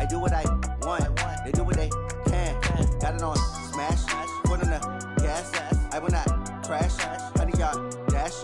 I do what I want. They do what they can. Got it on smash. Put on the gas. I will not crash. Honey yard dash.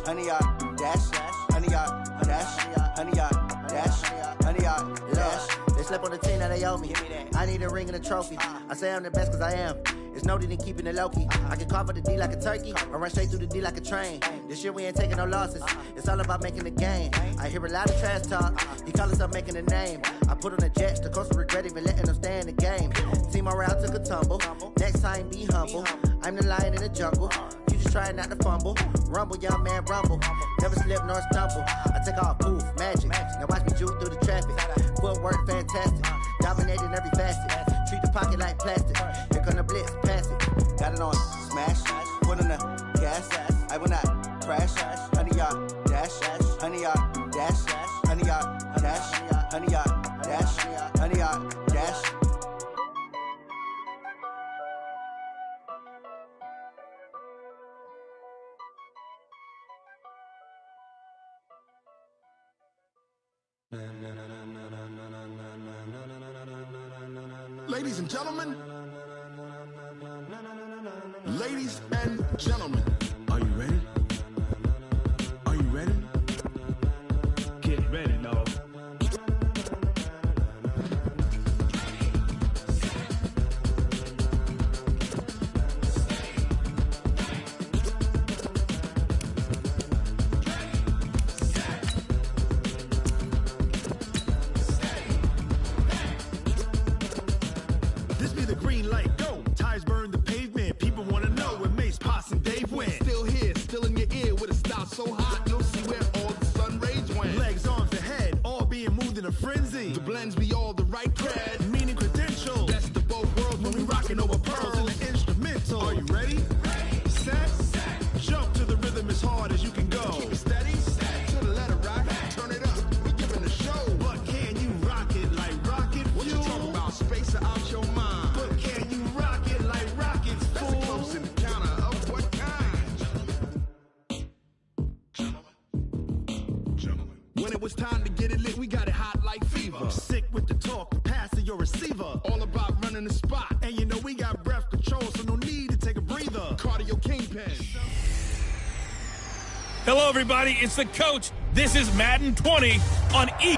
Honey yard dash. Honey yard dash. Honey yard dash. Honey yard dash. They slept on the team that they owe me. I need a ring and a trophy. I say I'm the best cause I am. It's no need in keeping it low-key. I can carve for the D like a turkey, or run straight through the D like a train. This year we ain't taking no losses. It's all about making the game. I hear a lot of trash talk. He call himself making a name. I put on the Jets, the coach will regret even letting them stay in the game. Team morale took a tumble. Next time be humble. I'm the lion in the jungle. You just trying not to fumble. Rumble, young man, rumble. Never slip nor stumble. I take off, poof, magic. Now watch me juke through the traffic. Footwork fantastic. Dominating every facet. Treat the pocket like plastic. Here come the blitz, pass it. Got it on smash. Put on the gas. I will not crash. Honey yard dash. Honey yard dash. Honey yard dash. Honey yard dash. Honey yard dash. Ladies and gentlemen, ladies and gentlemen, are you ready? Are you ready? Get ready, dog. This be the green light, go. Tires burn the pavement. People want to know where Mace, Poss, and Dave went. Still here, still in your ear with a style so hot, you'll see where all the sun rays went. Legs, arms, and head, all being moved in a frenzy. The blends be all the right cred, meaning credentials. Best of both worlds when we rockin' over pearls in the instrumental. Are you ready? Set, jump to the rhythm as hard as you can go. Keep it steady, to the letter rock, turn it up, we giving a show. But can you rock it like rocket fuel? What you talking about, space or out your mind? But can you rock it like rockets, fool? That's a close encounter of what kind? Gentlemen. When it was time to get it lit, we got it hot like fever. Sick with the talk, pass to your receiver. All about running the spot. And you know we got breath control, so no need to take a breather. Cardio kingpin. Hello, everybody. It's the coach. This is Madden 20 on E.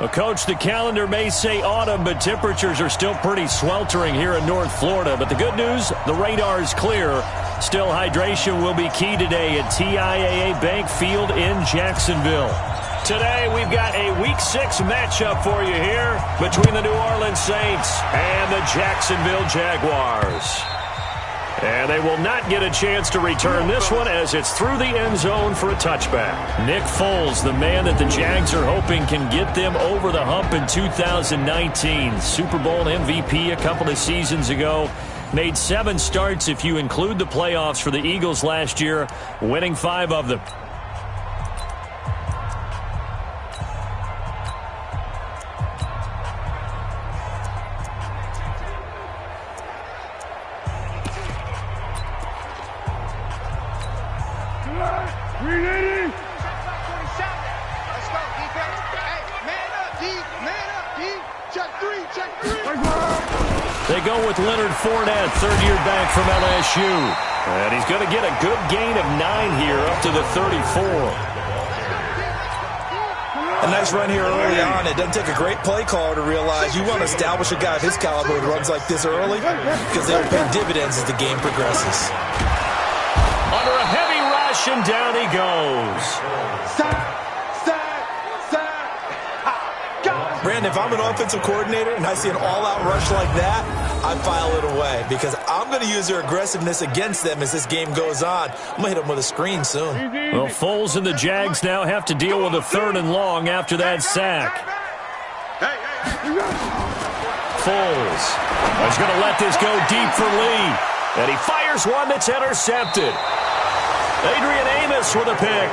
Well, Coach, the calendar may say autumn, but temperatures are still pretty sweltering here in North Florida. But the good news, the radar is clear. Still, hydration will be key today at TIAA Bank Field in Jacksonville. Today, we've got a Week 6 matchup for you here between the New Orleans Saints and the Jacksonville Jaguars. And they will not get a chance to return this one as it's through the end zone for a touchback. Nick Foles, the man that the Jags are hoping can get them over the hump in 2019. Super Bowl MVP a couple of seasons ago. Made 7 starts if you include the playoffs for the Eagles last year, winning 5 of them. They go with Leonard Fournette, third-year back from LSU. And he's going to get a good gain of 9 here, up to the 34. A nice run here early on. It doesn't take a great play caller to realize you want to establish a guy of his caliber who runs like this early because they'll pay dividends as the game progresses. Under a heavy rush, and down he goes. Brandon, if I'm an offensive coordinator and I see an all-out rush like that, I file it away because I'm going to use their aggressiveness against them as this game goes on. I'm going to hit them with a screen soon. Well, Foles and the Jags now have to deal with a 3rd and long after that sack. Foles is going to let this go deep for Lee. And he fires one that's intercepted. Adrian Amos with a pick.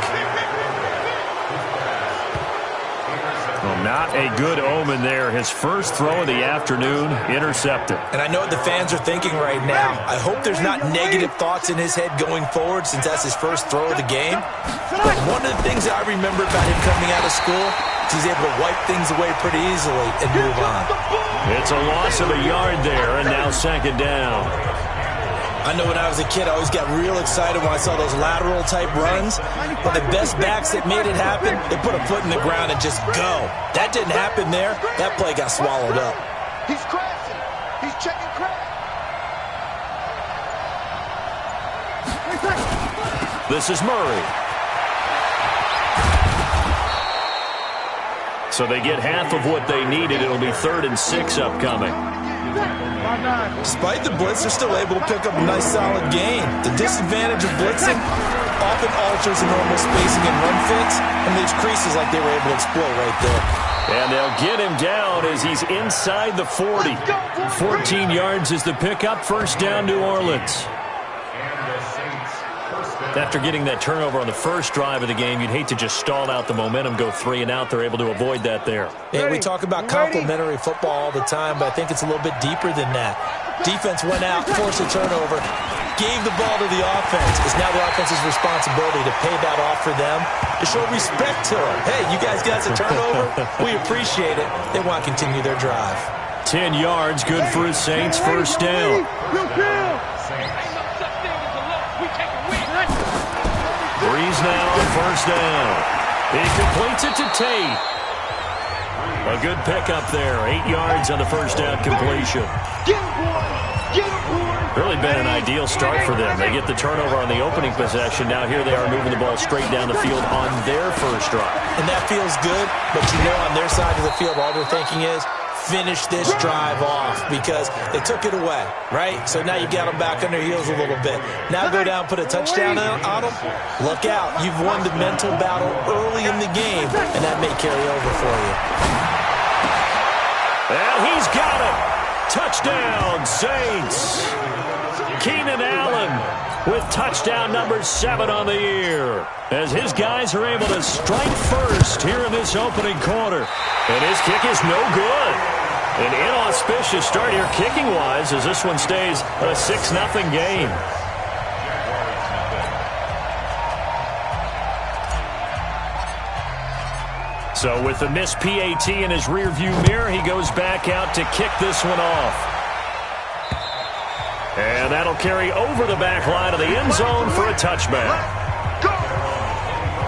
Well, not a good omen there. His first throw of the afternoon, intercepted. And I know what the fans are thinking right now. I hope there's not negative thoughts in his head going forward since that's his first throw of the game. But one of the things that I remember about him coming out of school, he's able to wipe things away pretty easily and move on. It's a loss of a yard there, and now second down. I know when I was a kid, I always got real excited when I saw those lateral-type runs. But the best backs that made it happen, they put a foot in the ground and just go. That didn't happen there. That play got swallowed up. He's crashing. He's checking crash. This is Murray. So they get half of what they needed. It'll be 3rd and 6 upcoming. Despite the blitz, they're still able to pick up a nice, solid gain. The disadvantage of blitzing often alters the normal spacing and run fits, and leaves creases like they were able to exploit right there. And they'll get him down as he's inside the 40. 14 yards is the pickup. First down, New Orleans. After getting that turnover on the first drive of the game, you'd hate to just stall out the momentum, go 3 and out. They're able to avoid that there. Yeah, we talk about complementary football all the time, but I think it's a little bit deeper than that. Defense went out, forced a turnover, gave the ball to the offense. It's now the offense's responsibility to pay that off for them, to show respect to them. Hey, you guys got a turnover? We appreciate it. They want to continue their drive. 10 yards, good for his Saints. First down. Breeze now on first down. He completes it to Tate. A good pickup there. 8 yards on the first down completion. Really been an ideal start for them. They get the turnover on the opening possession. Now here they are moving the ball straight down the field on their first drive. And that feels good, but you know on their side of the field all they're thinking is, finish this drive off because they took it away, right? So now you got them back on their heels a little bit. Now go down, put a touchdown on them. Look out. You've won the mental battle early in the game, and that may carry over for you. And he's got it. Touchdown, Saints. Keenan Allen with touchdown number 7 on the year, as his guys are able to strike first here in this opening quarter. And his kick is no good. An inauspicious start here kicking-wise as this one stays a 6-0 game. So with the missed PAT in his rearview mirror, he goes back out to kick this one off. And that'll carry over the back line of the end zone for a touchback.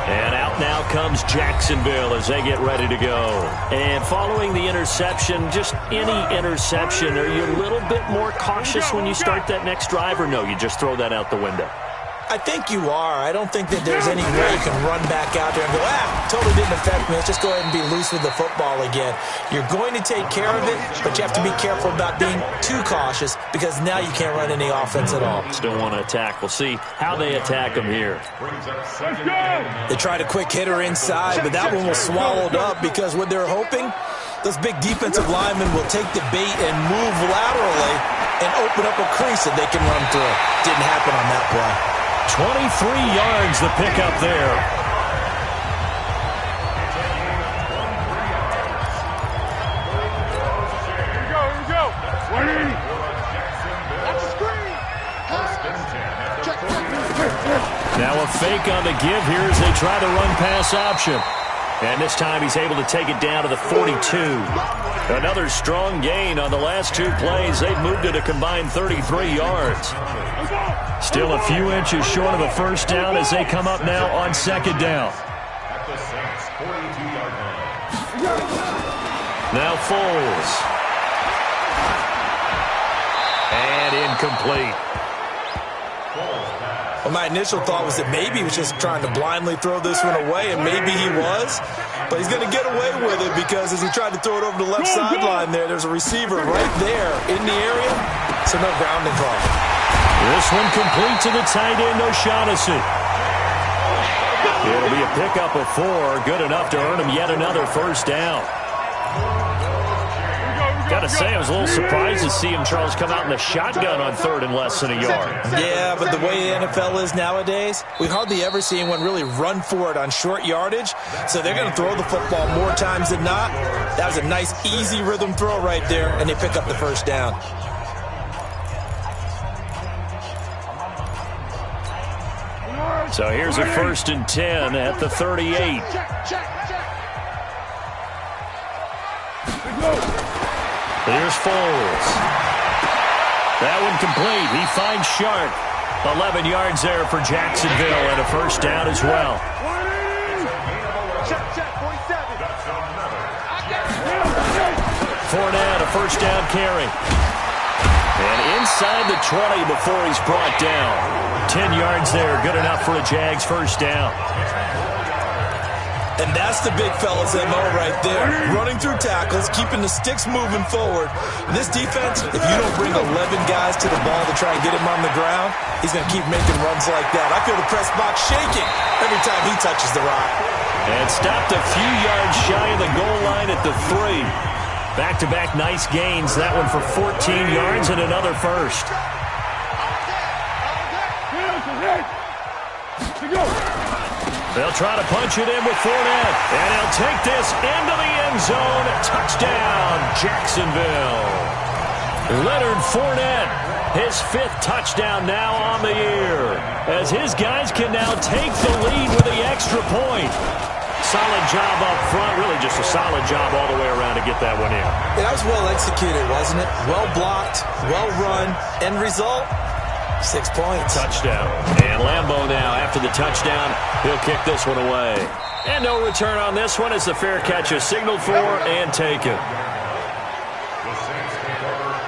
And out now comes Jacksonville as they get ready to go. And following the interception, just any interception, are you a little bit more cautious when you start that next drive, or no, you just throw that out the window? I think you are. I don't think that there's any way you can run back out there and go, totally didn't affect me. Let's just go ahead and be loose with the football again. You're going to take care of it, but you have to be careful about being too cautious because now you can't run any offense at all. Still want to attack. We'll see how they attack them here. They tried a quick hitter inside, but that one was swallowed up because what they're hoping, those big defensive linemen will take the bait and move laterally and open up a crease that they can run through. Didn't happen on that play. 23 yards the pickup there. Here we go. 180. That's a screen. Now a fake on the give here as they try the run-pass option. And this time he's able to take it down to the 42. Another strong gain on the last 2 plays. They've moved it a combined 33 yards. Still a few inches short of a first down as they come up now on second down. Now Foles. And incomplete. Well, my initial thought was that maybe he was just trying to blindly throw this one away, and maybe he was. But he's going to get away with it because as he tried to throw it over the left sideline there's a receiver right there in the area, so no grounding call. This one complete to the tight end, O'Shaughnessy. It'll be a pickup of 4, good enough to earn him yet another first down. Got to say, I was a little surprised to see him, Charles, come out in the shotgun on 3rd and less than a yard. Yeah, but the way the NFL is nowadays, we hardly ever see anyone really run for it on short yardage, so they're going to throw the football more times than not. That was a nice, easy rhythm throw right there, and they pick up the first down. So here's a 1st and 10 at the 38. Here's Foles. That one complete. He finds Sharp. 11 yards there for Jacksonville and a first down as well. Fournette, a first down carry. And inside the 20 before he's brought down. 10 yards there, good enough for a Jags first down. And that's the big fella's MO right there. Running through tackles, keeping the sticks moving forward. And this defense, if you don't bring 11 guys to the ball to try and get him on the ground, he's going to keep making runs like that. I feel the press box shaking every time he touches the rock. And stopped a few yards shy of the goal line at the 3. Back-to-back nice gains. That one for 14 yards and another first. They'll try to punch it in with Fournette. And he'll take this into the end zone. Touchdown, Jacksonville. Leonard Fournette, his 5th touchdown now on the year. As his guys can now take the lead with the extra point. Solid job up front. Really just a solid job all the way around to get that one in. Yeah, that was well executed, wasn't it? Well blocked, well run. End result, 6 points. Touchdown. And Lambeau now, after the touchdown, he'll kick this one away. And no return on this one as the fair catch is signaled for and taken.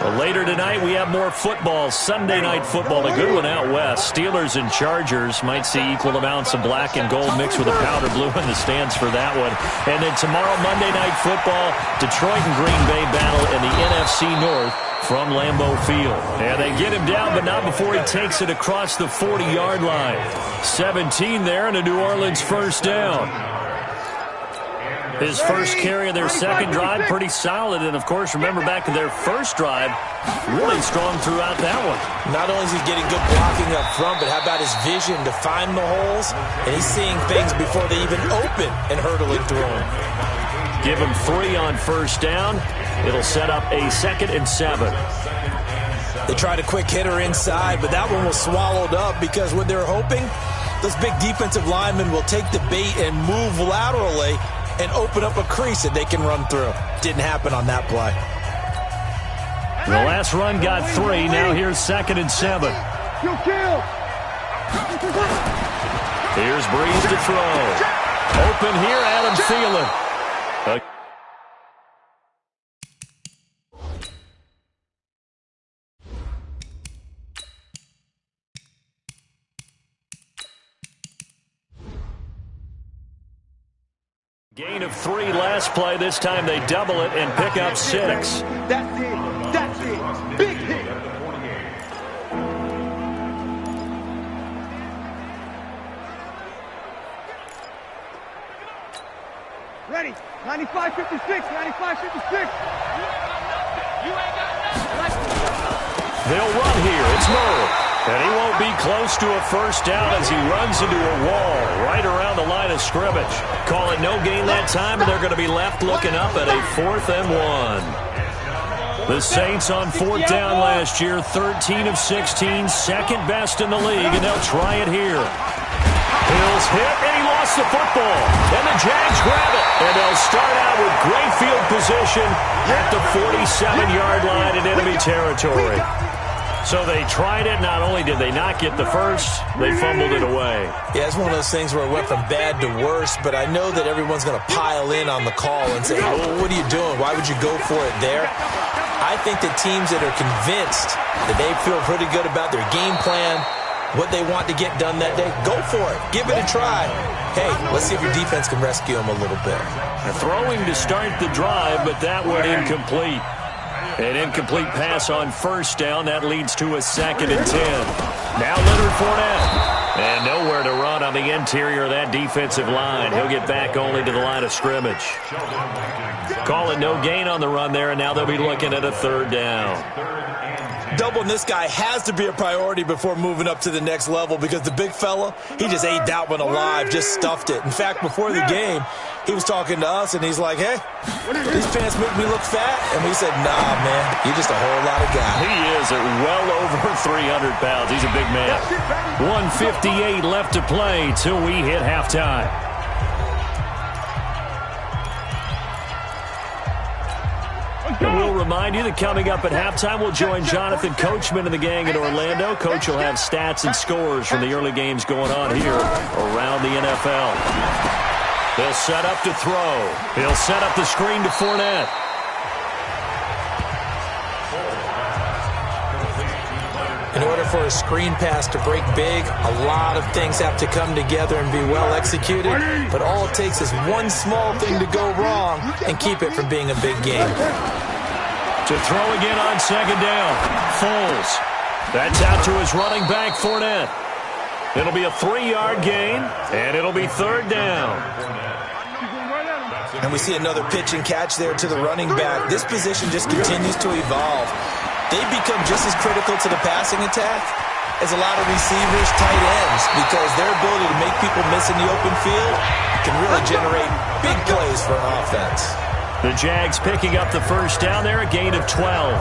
Well, later tonight, we have more football, Sunday night football, a good one out west. Steelers and Chargers might see equal amounts of black and gold mixed with a powder blue in the stands for that one. And then tomorrow, Monday night football, Detroit and Green Bay battle in the NFC North from Lambeau Field. And they get him down, but not before he takes it across the 40-yard line. 17 there and a New Orleans first down. His first carry of their second drive, pretty solid. And, of course, remember back to their first drive, really strong throughout that one. Not only is he getting good blocking up front, but how about his vision to find the holes? And he's seeing things before they even open and hurdling through them. Give him 3 on first down. It'll set up a 2nd and 7. They tried a quick hitter inside, but that one was swallowed up because what they're hoping, those big defensive linemen will take the bait and move laterally and open up a crease that they can run through. Didn't happen on that play. The last run got 3. Now here's 2nd and 7. Here's Breeze to throw. Open here, Adam Thielen. Gain of 3 last play. This time they double it and pick up 6. That's it. That's it. Big hit. Ready. 95-56. 95-56. They'll run here. It's Murray. And he won't be close to a first down as he runs into a wall right around the line of scrimmage. Call it no gain that time, and they're going to be left looking up at a 4th and 1. The Saints on 4th down last year, 13 of 16, second best in the league, and they'll try it here. Hill's hit, and he lost the football. And the Jags grab it, and they'll start out with great field position at the 47-yard line in enemy territory. So they tried it. Not only did they not get the first, they fumbled it away. Yeah, it's one of those things where it went from bad to worse, but I know that everyone's going to pile in on the call and say, oh, what are you doing? Why would you go for it there? I think that teams that are convinced that they feel pretty good about their game plan, what they want to get done that day, go for it. Give it a try. Hey, let's see if your defense can rescue them a little bit. Throwing to start the drive, but that went incomplete. An incomplete pass on first down. That leads to a 2nd and 10. Now Leonard Fournette. And nowhere to run on the interior of that defensive line. He'll get back only to the line of scrimmage. Call it no gain on the run there, and now they'll be looking at a 3rd down. Doubling this guy has to be a priority before moving up to the next level because the big fella, he just ate that one alive, just stuffed it. In fact, before the game, he was talking to us, and he's like, hey, these pants make me look fat. And we said, nah, man, you're just a whole lot of guy. He is at well over 300 pounds. He's a big man. 1:58 left to play till we hit halftime. And we'll remind you that coming up at halftime, we'll join Jonathan Coachman and the gang in Orlando. Coach will have stats and scores from the early games going on here around the NFL. He'll set up to throw. He'll set up the screen to Fournette. In order for a screen pass to break big, a lot of things have to come together and be well executed. But all it takes is one small thing to go wrong and keep it from being a big game. To throw again on second down. Foles. That's out to his running back, Fournette. It'll be a 3-yard gain, and it'll be third down. And we see another pitch and catch there to the running back. This position just continues to evolve. They've become just as critical to the passing attack as a lot of receivers, tight ends, because their ability to make people miss in the open field can really generate big plays for an offense. The Jags picking up the first down there, a gain of 12.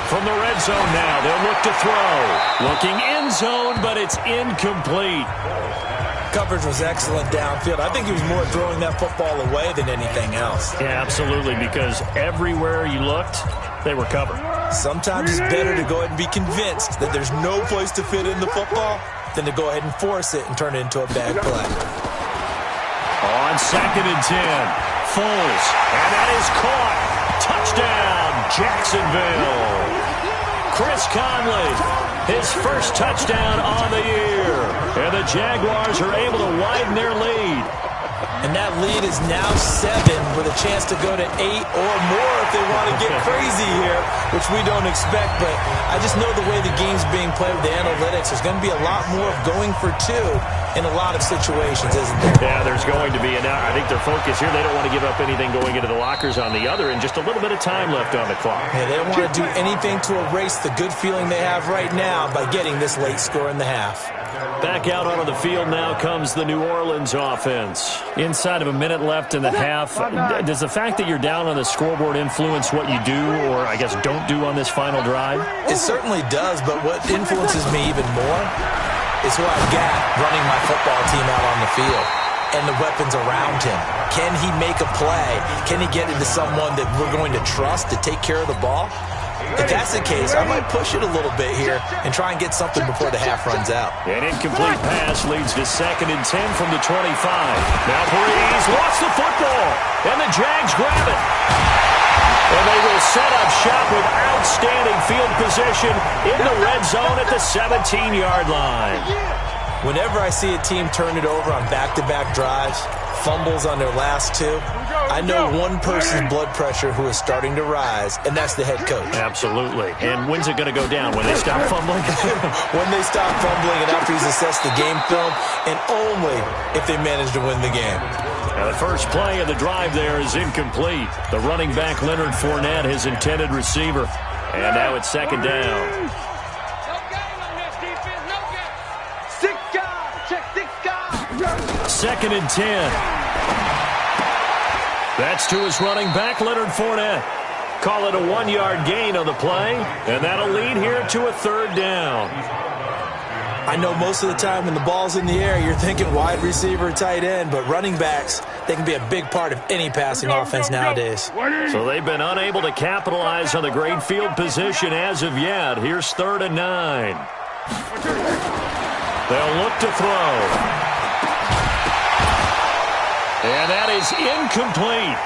From the red zone now, they'll look to throw. Looking end zone, but it's incomplete. Coverage was excellent downfield. I think he was more throwing that football away than anything else. Yeah, absolutely, because everywhere you looked, they were covered. Sometimes it's better to go ahead and be convinced that there's no place to fit in the football than to go ahead and force it and turn it into a bad play. On second and 10, Foles, and that is caught. Touchdown, Jacksonville. Chris Conley, his first touchdown on the year. And the Jaguars are able to widen their lead. And that lead is now 7 with a chance to go to 8 or more if they want to get crazy here, which we don't expect. But I just know the way the game's being played with the analytics, there's going to be a lot more of going for 2 in a lot of situations, isn't there? Yeah, there's going to be. And now I think their focus here, they don't want to give up anything going into the lockers on the other, and just a little bit of time left on the clock. Yeah, they don't want to do anything to erase the good feeling they have right now by getting this late score in the half. Back out onto the field now comes the New Orleans offense. Inside of a minute left in the half, does the fact that you're down on the scoreboard influence what you do, or I guess don't do on this final drive? It certainly does, but what influences me even more is who I've got running my football team out on the field and the weapons around him. Can he make a play? Can he get into someone that we're going to trust to take care of the ball? If that's the case, I might push it a little bit here and try and get something before the half runs out. An incomplete pass leads to second and 10 from the 25. Now Breeze lost the football, and the Jags grab it. And they will set up shop with outstanding field position in the red zone at the 17-yard line. Whenever I see a team turn it over on back-to-back drives, fumbles on their last 2, I know one person's blood pressure who is starting to rise, and that's the head coach. Absolutely. And when's it going to go down? When they stop fumbling? When they stop fumbling and after he's assessed the game film, and only if they manage to win the game. Now the first play of the drive there is incomplete. The running back, Leonard Fournette, his intended receiver. And now it's second down. Second and 10. That's to his running back, Leonard Fournette. Call it a 1-yard gain on the play, and that'll lead here to a third down. I know most of the time when the ball's in the air, you're thinking wide receiver, tight end, but running backs, they can be a big part of any passing offense nowadays. So they've been unable to capitalize on the great field position as of yet. Here's third and 9. They'll look to throw. And that is incomplete.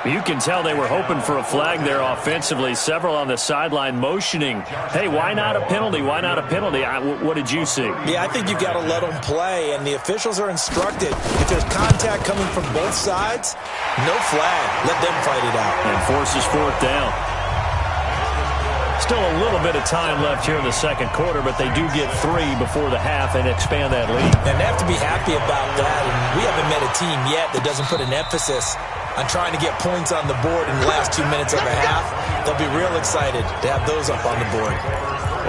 You can tell they were hoping for a flag there offensively. Several on the sideline motioning, hey, why not a penalty? Why not a penalty? What did you see? Yeah, I think you've got to let them play, and the officials are instructed. If there's contact coming from both sides, no flag. Let them fight it out. And forces fourth down. Still a little bit of time left here in the second quarter, but they do get 3 before the half and expand that lead. And they have to be happy about that. And we haven't met a team yet that doesn't put an emphasis on trying to get points on the board in the last 2 minutes of a half. They'll be real excited to have those up on the board.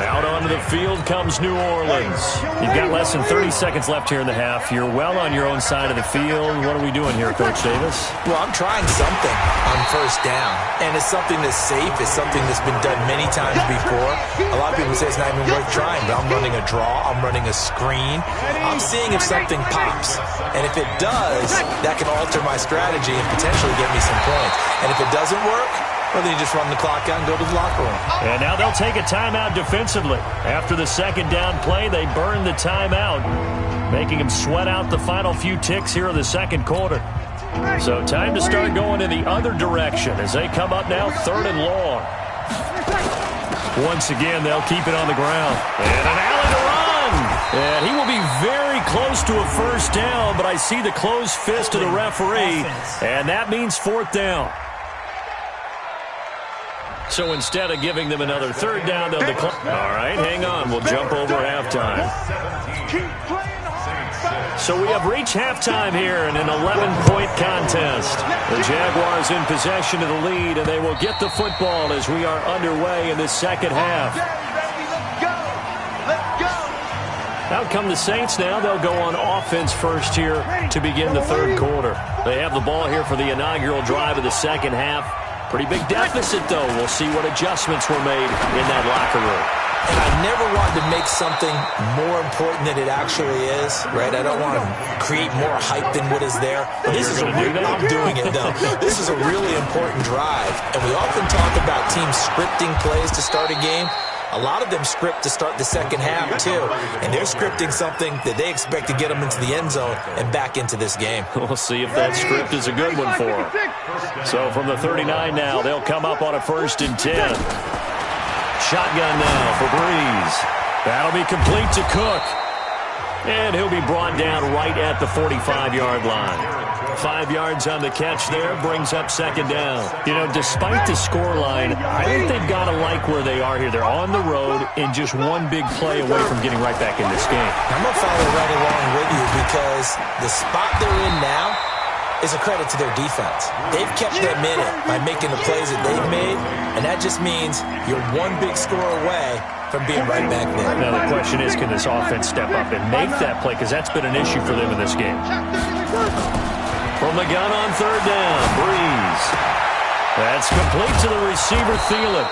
Out onto the field comes New Orleans. You've got less than 30 seconds left here in the half. You're well on your own side of the field. What are we doing here, Coach Davis? Well, I'm trying something on first down, and it's something that's safe. It's something that's been done many times before. A lot of people say it's not even worth trying, but I'm running a draw. I'm running a screen. I'm seeing if something pops, and if it does, that can alter my strategy and potentially get me some points. And if it doesn't work, well, then you just run the clock out and go to the locker room. And now they'll take a timeout defensively. After the second down play, they burn the timeout, making them sweat out the final few ticks here in the second quarter. So time to start going in the other direction as they come up now 3rd and long. Once again, they'll keep it on the ground. And an alley to run. And he will be very close to a first down, but I see the closed fist of the referee, and that means 4th down. So instead of giving them another 3rd down, they'll decline. All right, hang on. We'll jump over halftime. So we have reached halftime here in an 11-point contest. The Jaguars in possession of the lead, and they will get the football as we are underway in the second half. Out come the Saints now. They'll go on offense first here to begin the third quarter. They have the ball here for the inaugural drive of the second half. Pretty big deficit, though. We'll see what adjustments were made in that locker room. And I never wanted to make something more important than it actually is, right? I don't want to create more hype than what is there. This is I'm doing it, though. This is a really important drive. And we often talk about teams scripting plays to start a game. A lot of them script to start the second half, too. And they're scripting something that they expect to get them into the end zone and back into this game. We'll see if that script is a good one for them. So from the 39 now, they'll come up on a 1st and 10. Shotgun now for Breeze. That'll be complete to Cook. And he'll be brought down right at the 45-yard line. 5 yards on the catch there, brings up 2nd down. You know, despite the scoreline, I think they've got to like where they are here. They're on the road and just one big play away from getting right back in this game. I'm going to follow right along with you because the spot they're in now is a credit to their defense. They've kept them in it by making the plays that they've made, and that just means you're one big score away from being right back there. Now the question is, can this offense step up and make that play? Because that's been an issue for them in this game. From the gun on 3rd down, Breeze. That's complete to the receiver, Thielen.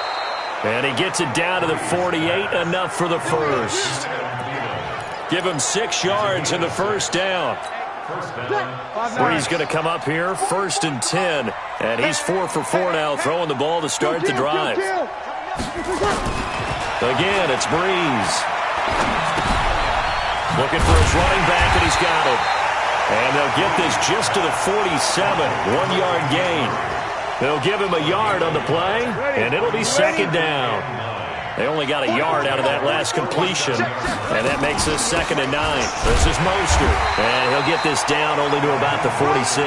And he gets it down to the 48, enough for the first. Give him 6 yards in the first down. Breeze going to come up here, 1st and 10. And he's 4 for 4 now, throwing the ball to start the drive. Again, it's Breeze. Looking for his running back, and he's got it. And they'll get this just to the 47, 1-yard gain. They'll give him a yard on the play, and it'll be 2nd down. They only got a yard out of that last completion, and that makes this 2nd and 9. This is Mostert, and he'll get this down only to about the 46.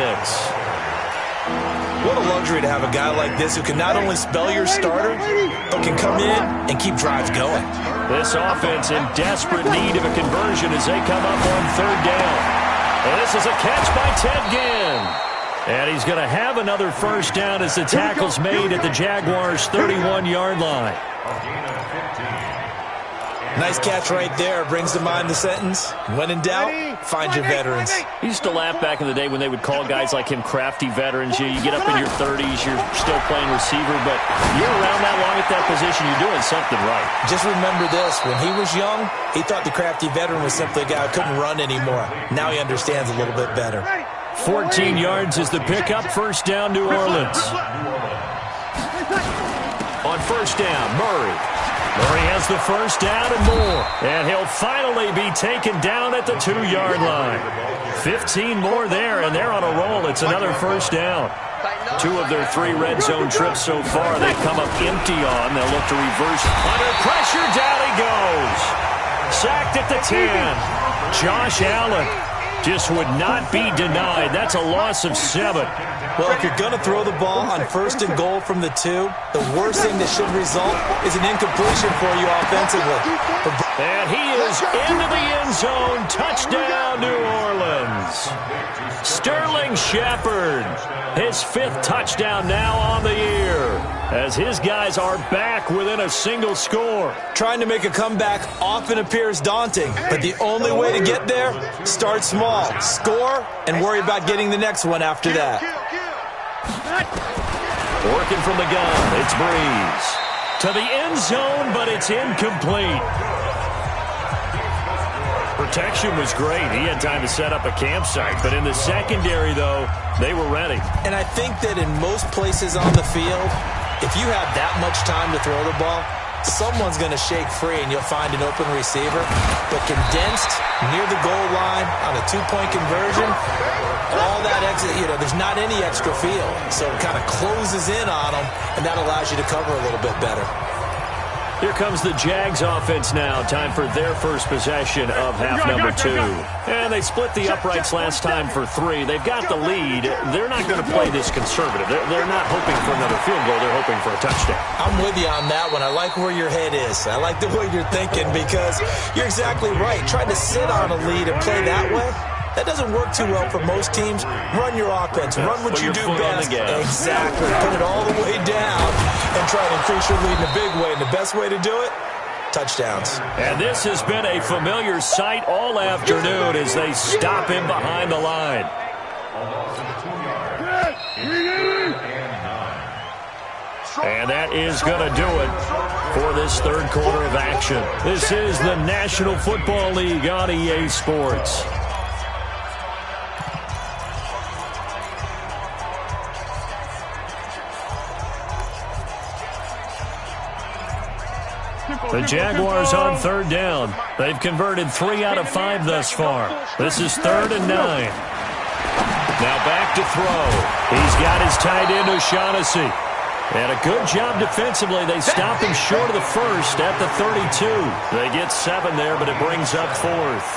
What a luxury to have a guy like this who can not only spell your starter, but can come in and keep drives going. This offense in desperate need of a conversion as they come up on 3rd down. And this is a catch by Ted Ginn. And he's going to have another first down as the tackle's made at the Jaguars' 31-yard line. Nice catch right there. Brings to mind the sentence, when in doubt, find your veterans. I used to laugh back in the day when they would call guys like him crafty veterans. You get up in your 30s, you're still playing receiver, but you're around that long at that position, you're doing something right. Just remember this. When he was young, he thought the crafty veteran was simply a guy who couldn't run anymore. Now he understands a little bit better. 14 yards is the pickup. 1st down, New Orleans. On 1st down, Murray. Murray has the first down and more. And he'll finally be taken down at the 2-yard line. 15 more there, and they're on a roll. It's another first down. 2 of their 3 red zone trips so far they've come up empty on. They'll look to reverse. Under pressure, down he goes. Sacked at the 10. Josh Allen just would not be denied. That's a loss of 7. Well, if you're going to throw the ball on 1st and goal from the 2, the worst thing that should result is an incompletion for you offensively. And he is into the end zone. Touchdown, New Orleans. Sterling Shepard. His 5th touchdown now on the year, as his guys are back within a single score. Trying to make a comeback often appears daunting, but the only way to get there, start small, score, and worry about getting the next one after that. Working from the gun, it's Breeze. To the end zone, but it's incomplete. Protection was great. He had time to set up a campsite, but in the secondary, though, they were ready. And I think that in most places on the field, if you have that much time to throw the ball, someone's going to shake free and you'll find an open receiver. But condensed near the goal line on a 2-point conversion, all that exit, there's not any extra field. So it kind of closes in on them, and that allows you to cover a little bit better. Here comes the Jags offense now. Time for their first possession of half number 2. And they split the uprights last time for 3. They've got the lead. They're not going to play this conservative. They're not hoping for another field goal. They're hoping for a touchdown. I'm with you on that one. I like where your head is. I like the way you're thinking, because you're exactly right. Trying to sit on a lead and play that way, that doesn't work too well for most teams. Run your offense. Run what you do best. Exactly. Put it all the way down and try to increase your lead in a big way. And the best way to do it, touchdowns. And this has been a familiar sight all afternoon as they stop him behind the line. And that is going to do it for this third quarter of action. This is the National Football League on EA Sports. The Jaguars on third down. They've converted 3 out of 5 thus far. This is 3rd and 9. Now back to throw. He's got his tight end O'Shaughnessy. And a good job defensively. They stop him short of the first at the 32. They get 7 there, but it brings up 4th.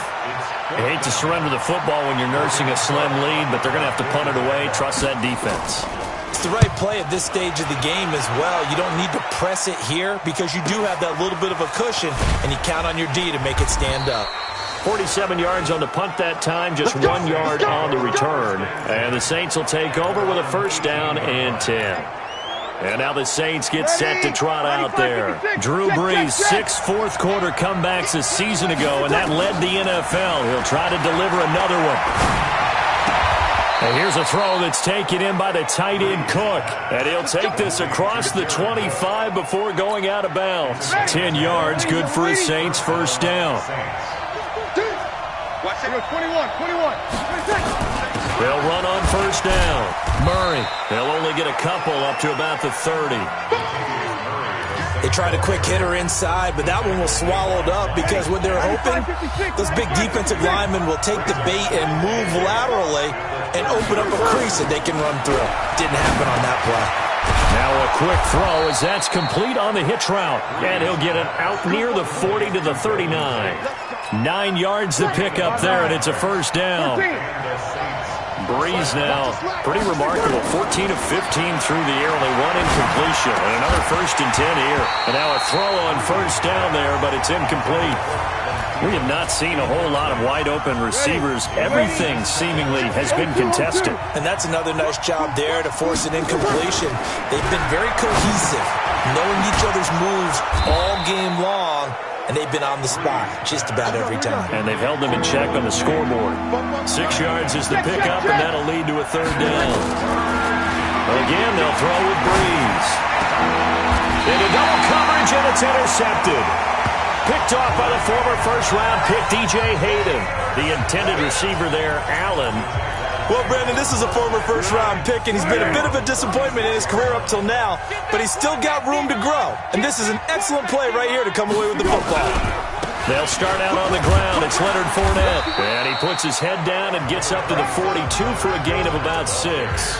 You hate to surrender the football when you're nursing a slim lead, but they're going to have to punt it away. Trust that defense. It's the right play at this stage of the game as well. You don't need to press it here because you do have that little bit of a cushion, and you count on your D to make it stand up. 47 yards on the punt that time, just 1 yard on the return. And the Saints will take over with a first down and 10. And now the Saints get set to trot out there. Drew Brees, 6 fourth-quarter comebacks a season ago, and that led the NFL. He'll try to deliver another one. And here's a throw that's taken in by the tight end Cook. And he'll take this across the 25 before going out of bounds. 10 yards, good for his Saints first down. They'll run on first down. Murray, they'll only get a couple up to about the 30. They tried a quick hitter inside, but that one was swallowed up because what they're hoping, those big defensive linemen will take the bait and move laterally and open up a crease that they can run through. Didn't happen on that play. Now a quick throw as that's complete on the hitch route. And he'll get it out near the 40 to the 39. 9 yards to pick up there, and it's a first down. Breeze now, pretty remarkable. 14 of 15 through the air, only 1 incompletion. And another 1st and 10 here. And now a throw on first down there, but it's incomplete. We have not seen a whole lot of wide-open receivers. Everything seemingly has been contested. And that's another nice job there to force an incompletion. They've been very cohesive, knowing each other's moves all game long, and they've been on the spot just about every time. And they've held them in check on the scoreboard. 6 yards is the pickup, and that'll lead to a third down. Again, they'll throw with Breeze. Into double coverage, and it's intercepted. Picked off by the former first-round pick, DJ Hayden. The intended receiver there, Allen. Well, Brandon, this is a former first-round pick, and he's been a bit of a disappointment in his career up till now, but he's still got room to grow. And this is an excellent play right here to come away with the football. They'll start out on the ground. It's Leonard Fournette. And he puts his head down and gets up to the 42 for a gain of about 6.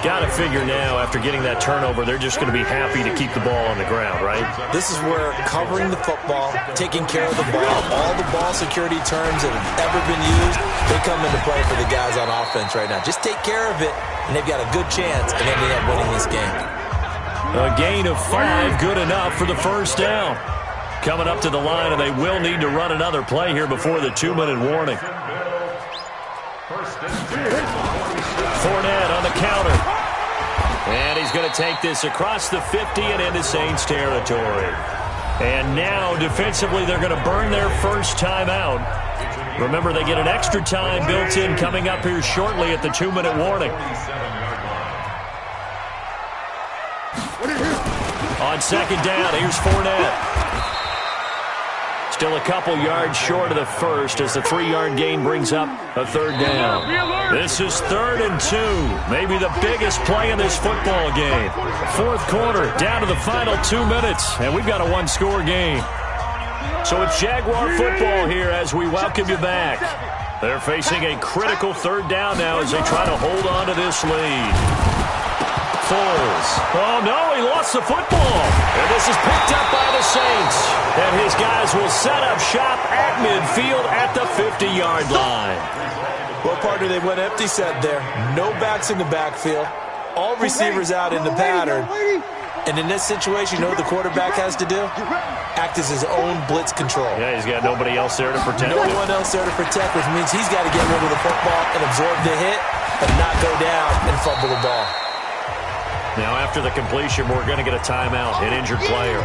Got to figure now, after getting that turnover, they're just going to be happy to keep the ball on the ground, right? This is where covering the football, taking care of the ball, all the ball security terms that have ever been used, they come into play for the guys on offense right now. Just take care of it, and they've got a good chance of ending up winning this game. A gain of 5, good enough for the first down. Coming up to the line, and they will need to run another play here before the 2-minute warning. Fournette on the counter. And he's going to take this across the 50 and into Saints territory. And now, defensively, they're going to burn their first timeout. Remember, they get an extra time built in coming up here shortly at the 2-minute warning. On second down, here's Fournette. Still a couple yards short of the first as the 3-yard gain brings up a third down. This is 3rd and 2. Maybe the biggest play in this football game. Fourth quarter, down to the final 2 minutes, and we've got a one-score game. So it's Jaguar football here as we welcome you back. They're facing a critical third down now as they try to hold on to this lead. Foles. Oh, no, he lost the football. And this is picked up by the Saints. And his guys will set up shop at midfield at the 50-yard line. Well, partner, they went empty set there. No backs in the backfield. All receivers out in the pattern. And in this situation, you know what the quarterback has to do? Act as his own blitz control. Yeah, he's got nobody else there to protect. No one else there to protect, which means he's got to get rid of the football and absorb the hit and not go down and fumble the ball. Now, after the completion, we're going to get a timeout, an injured player.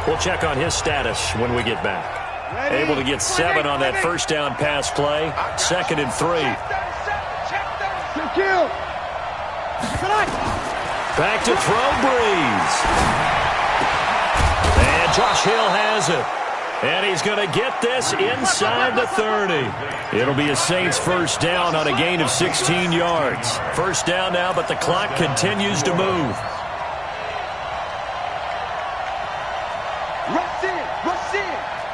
We'll check on his status when we get back. Able to get 7 on that first down pass play. 2nd and 3. Back to throw, Breeze. And Josh Hill has it. And he's going to get this inside the 30. It'll be a Saints first down on a gain of 16 yards. First down now, but the clock continues to move. Rush in.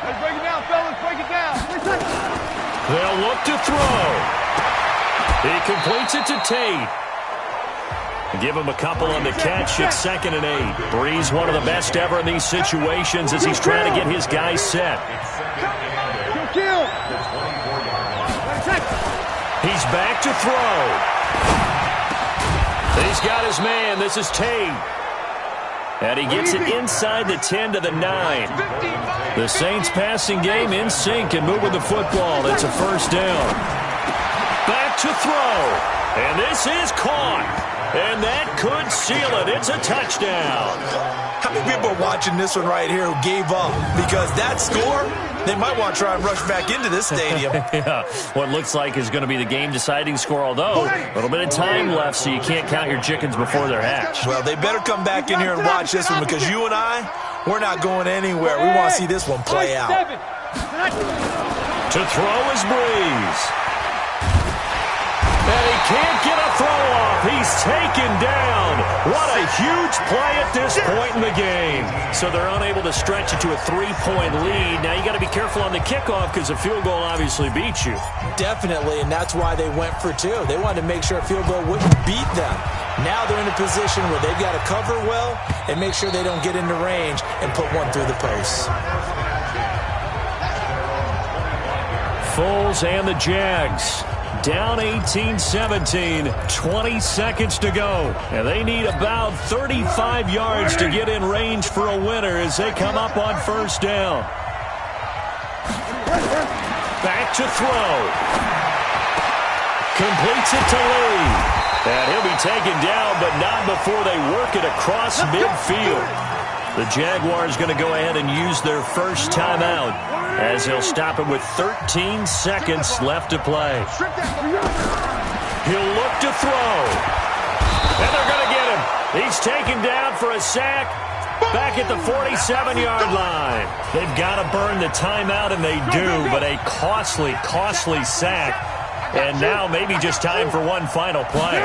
Let's break it down, fellas. Break it down. They'll look to throw. He completes it to Tate. Give him a couple on the catch at 2nd and 8. Breeze, one of the best ever in these situations as he's trying to get his guys set. He's back to throw. He's got his man. This is Tate. And he gets it inside the 10 to the 9. The Saints passing game in sync and moving the football. It's a first down. Back to throw. And this is caught. And that could seal it. It's a touchdown. How many people are watching this one right here who gave up? Because that score, they might want to try and rush back into this stadium. Yeah, what looks like is going to be the game-deciding score, although a little bit of time left, so you can't count your chickens before they're hatched. Well, they better come back in here and watch this one because you and I, we're not going anywhere. We want to see this one play out. To throw is Breeze. And he can't get a throw off. He's taken down. What a huge play at this point in the game. So they're unable to stretch it to a 3-point lead. Now you got to be careful on the kickoff because a field goal obviously beats you. Definitely, and that's why they went for 2. They wanted to make sure a field goal wouldn't beat them. Now they're in a position where they've got to cover well and make sure they don't get into range and put one through the post. Foles and the Jags. Down 18-17, 20 seconds to go. And they need about 35 yards to get in range for a winner as they come up on first down. Back to throw. Completes it to Lee. And he'll be taken down, but not before they work it across midfield. The Jaguars going to go ahead and use their first timeout as they'll stop it with 13 seconds left to play. He'll look to throw. And they're going to get him. He's taken down for a sack back at the 47-yard line. They've got to burn the timeout, and they do, but a costly, costly sack. And now maybe just time for one final play.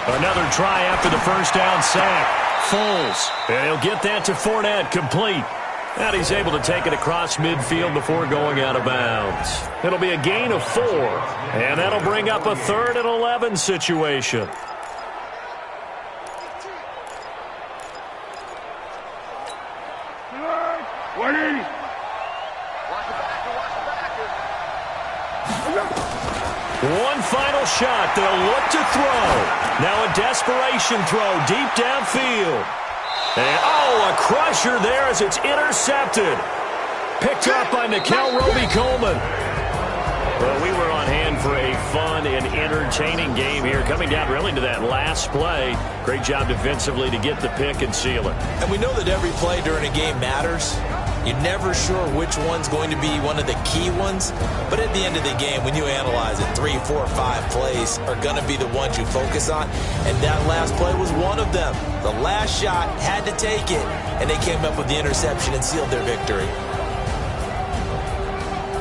Another try after the first down sack. Foles. And he'll get that to Fournette, complete. And he's able to take it across midfield before going out of bounds. It'll be a gain of 4. And that'll bring up a 3rd and 11 situation. One final shot. They'll look to throw. Now a desperation throw deep downfield. And, a crusher there as it's intercepted. Picked up by Nikel Roby-Coleman. Well, we were on hand for a fun and entertaining game here, coming down really to that last play. Great job defensively to get the pick and seal it. And we know that every play during a game matters. You're never sure which one's going to be one of the key ones. But at the end of the game, when you analyze it, 3, 4, 5 plays are going to be the ones you focus on. And that last play was one of them. The last shot had to take it, and they came up with the interception and sealed their victory.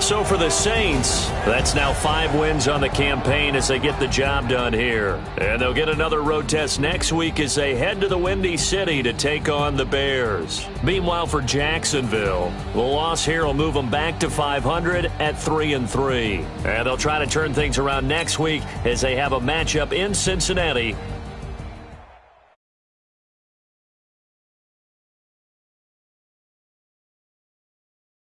So for the Saints, that's now 5 wins on the campaign as they get the job done here. And they'll get another road test next week as they head to the Windy City to take on the Bears. Meanwhile, for Jacksonville, the loss here will move them back to 500 at 3-3. And they'll try to turn things around next week as they have a matchup in Cincinnati